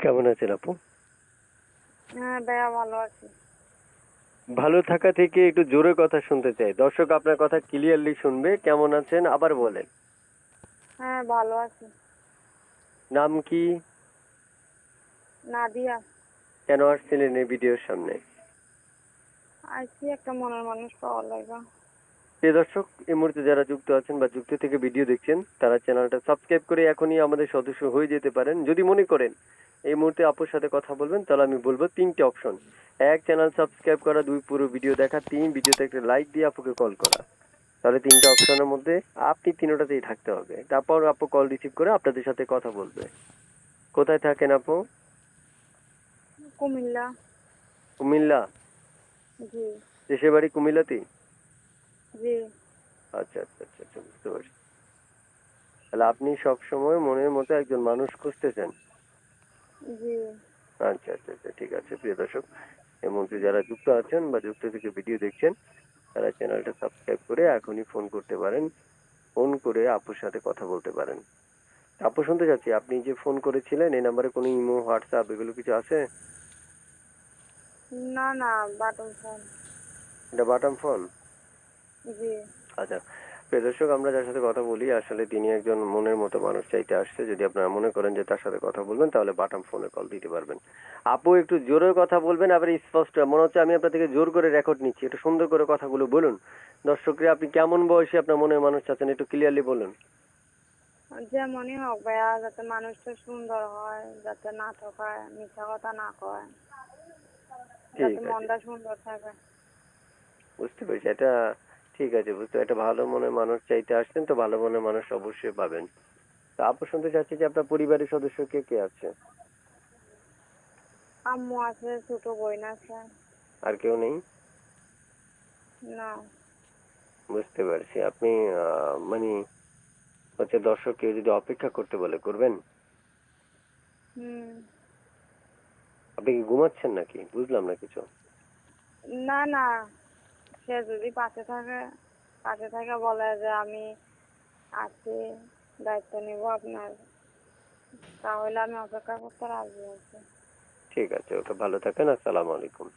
কেমন আছেন আপু? হ্যাঁ ভাইয়া ভালো আছি। ভালো থাকা থেকে একটু জোরে কথা শুনতে চাই। দর্শক আপনার কথা ক্লিয়ারলি শুনবে। কেমন আছেন আবার বলেন। হ্যাঁ ভালো আছি। নাম কি? নাদিয়া। কেন আসছিলেন এই ভিডিওর সামনে? আছি একটা মনের মানুষ পাওয়ার লাগা। প্রিয় দর্শক, এই মুহূর্তে যারা যুক্ত আছেন বা যুক্ত থেকে ভিডিও দেখছেন তারা চ্যানেলটা সাবস্ক্রাইব করে এখনই আমাদের সদস্য হয়ে যেতে পারেন। যদি মনে করেন এই মুহূর্তে আপুর সাথে কথা বলবেন তাহলে আমি বলবো তিনটে অপশন। এক, চ্যানেল সাবস্ক্রাইব করা। দুই, পুরো ভিডিও দেখা। তিন, ভিডিওতে একটা লাইক দিয়ে আপুকে কল করা। তাহলে তিনটা অপশনের মধ্যে আপনি তিনোটাতেই থাকতে হবে। তারপর আপু কল রিসিভ করে আপনাদের সাথে কথা বলবে। কোথায় থাকেন আপু? কুমিল্লা। কুমিল্লা? জি। দেশের বাড়ি কুমিল্লাতেই? জি। আচ্ছা আচ্ছা আচ্ছা আচ্ছা, বুঝতে পারছি। তাহলে আপনি সব সময় মনের মতো একজন মানুষ খুঁজতেছেন। জি। আচ্ছা আচ্ছা আচ্ছা, ঠিক আছে। প্রিয় দর্শক, এই মুহূর্তে যারা যুক্ত আছেন বা যুক্ত থেকে ভিডিও দেখছেন তারা চ্যানেলটা সাবস্ক্রাইব করে এখনই ফোন করতে পারেন। ফোন করে আপুর সাথে কথা বলতে পারেন। আপু, শুনতে চাচ্ছি, আপনি যে ফোন করেছিলেন এই নাম্বারে কোনো ইমো, হোয়াটসঅ্যাপ এগুলো কিছু আছে? না না, বাটন ফোন। এটা বাটাম ফোন? জি। আচ্ছা। প্রিয় দর্শক, আমরা যার সাথে কথা বলি আসলে তিনি একজন মনের মতো মানুষ চাইতে আসছে। যদি আপনারা মনে করেন যে তার সাথে কথা বলবেন তাহলে বাটাম ফোনে কল দিতে পারবেন। আপু একটু জোরে কথা বলবেন, আবার স্পষ্ট। মনে হচ্ছে আমি আপনার থেকে জোর করে রেকর্ড নিচ্ছি। একটু সুন্দর করে কথাগুলো বলুন। দর্শকরা, আপনি কেমন বয়সে আপনার মনের মানুষ চাচ্ছেন একটু ক্লিয়ারলি বলুন। যেমনই হোক ভাইয়া, যাতে মানুষটা সুন্দর হয়, যাতে না ঠকায়, মিথ্যা কথা না কয়, যাতে ঠিক আছে, মনটা সুন্দর থাকে। বুঝতে পেরেছি। এটা ঠিক আছে, বুঝতে একটা ভালো মনের মানুষ চাইতে আসছেন, তো ভালো মনের মানুষ অবশ্যই পাবেন। তা আপু, শুনতে চাচ্ছি যে আপনার পরিবারের সদস্য কে কে আছে? আম্মু আছে, ছোট বোন আছে। আর কেউ নেই? না। বুঝতে পারছি। আপনি মানে হচ্ছে দর্শক কেউ যদি অপেক্ষা করতে বলে করবেন? হুম। আপনি কি ঘুমাচ্ছেন নাকি? বুঝলাম না কিছু। না না, সে যদি পাশে থাকে বলে যে আমি আছি, দায়িত্ব নিব আপনার, তাহলে আমি অপেক্ষা করতে রাজি আছি। ঠিক আছে, ওকে, ভালো থাকেন। আসসালামু আলাইকুম।